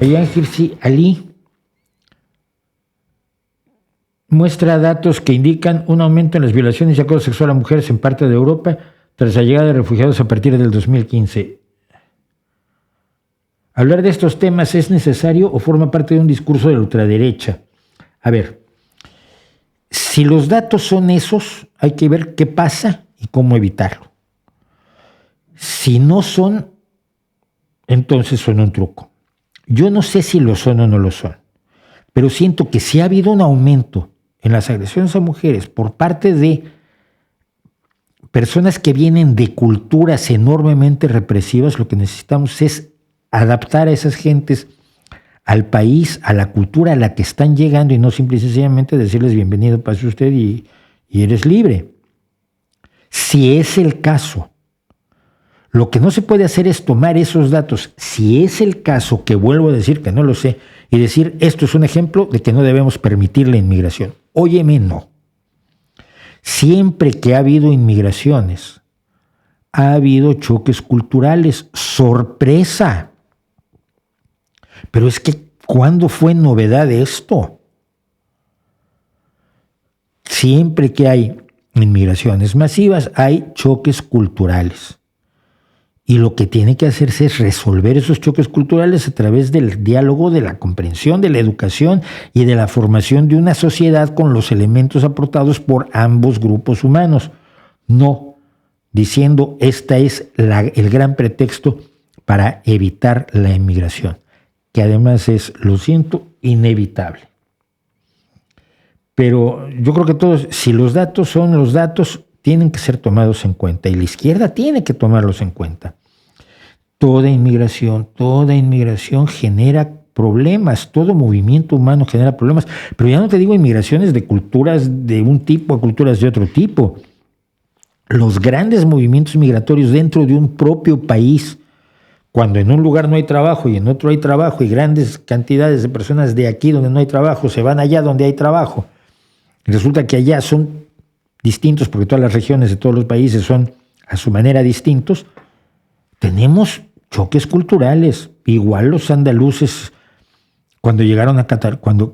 Ayaan Hirsi Ali muestra datos que indican un aumento en las violaciones y acoso sexual a mujeres en parte de Europa tras la llegada de refugiados a partir del 2015. ¿Hablar de estos temas es necesario o forma parte de un discurso de la ultraderecha? A ver, si los datos son esos, hay que ver qué pasa y cómo evitarlo. Si no son, entonces son un truco. Yo no sé si lo son o no lo son, pero siento que si ha habido un aumento en las agresiones a mujeres por parte de personas que vienen de culturas enormemente represivas, lo que necesitamos es adaptar a esas gentes al país, a la cultura a la que están llegando y no simple y sencillamente decirles bienvenido, pase usted y eres libre. Si es el caso, lo que no se puede hacer es tomar esos datos, si es el caso, que vuelvo a decir que no lo sé, y decir esto es un ejemplo de que no debemos permitir la inmigración. Óyeme, no. Siempre que ha habido inmigraciones, ha habido choques culturales. ¡Sorpresa! Pero es que, ¿cuándo fue novedad esto? Siempre que hay inmigraciones masivas, hay choques culturales. Y lo que tiene que hacerse es resolver esos choques culturales a través del diálogo, de la comprensión, de la educación y de la formación de una sociedad con los elementos aportados por ambos grupos humanos. No diciendo, este es el gran pretexto para evitar la inmigración, que además es, lo siento, inevitable. Pero yo creo que todos, si los datos son los datos, tienen que ser tomados en cuenta y la izquierda tiene que tomarlos en cuenta. Toda inmigración genera problemas, todo movimiento humano genera problemas, pero ya no te digo inmigraciones de culturas de un tipo a culturas de otro tipo. Los grandes movimientos migratorios dentro de un propio país, cuando en un lugar no hay trabajo y en otro hay trabajo y grandes cantidades de personas de aquí donde no hay trabajo se van allá donde hay trabajo. Resulta que allá son distintos porque todas las regiones de todos los países son a su manera distintos. Tenemos choques culturales. Igual los andaluces, cuando llegaron a cuando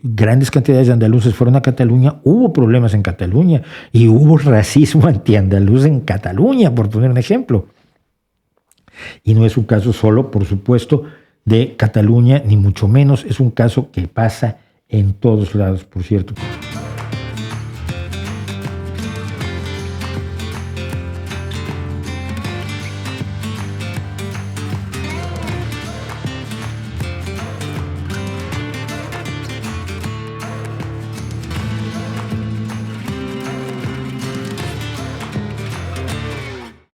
grandes cantidades de andaluces fueron a Cataluña, hubo problemas en Cataluña y hubo racismo antiandaluz en Cataluña, por poner un ejemplo. Y no es un caso solo, por supuesto, de Cataluña, ni mucho menos. Es un caso que pasa en todos lados, por cierto.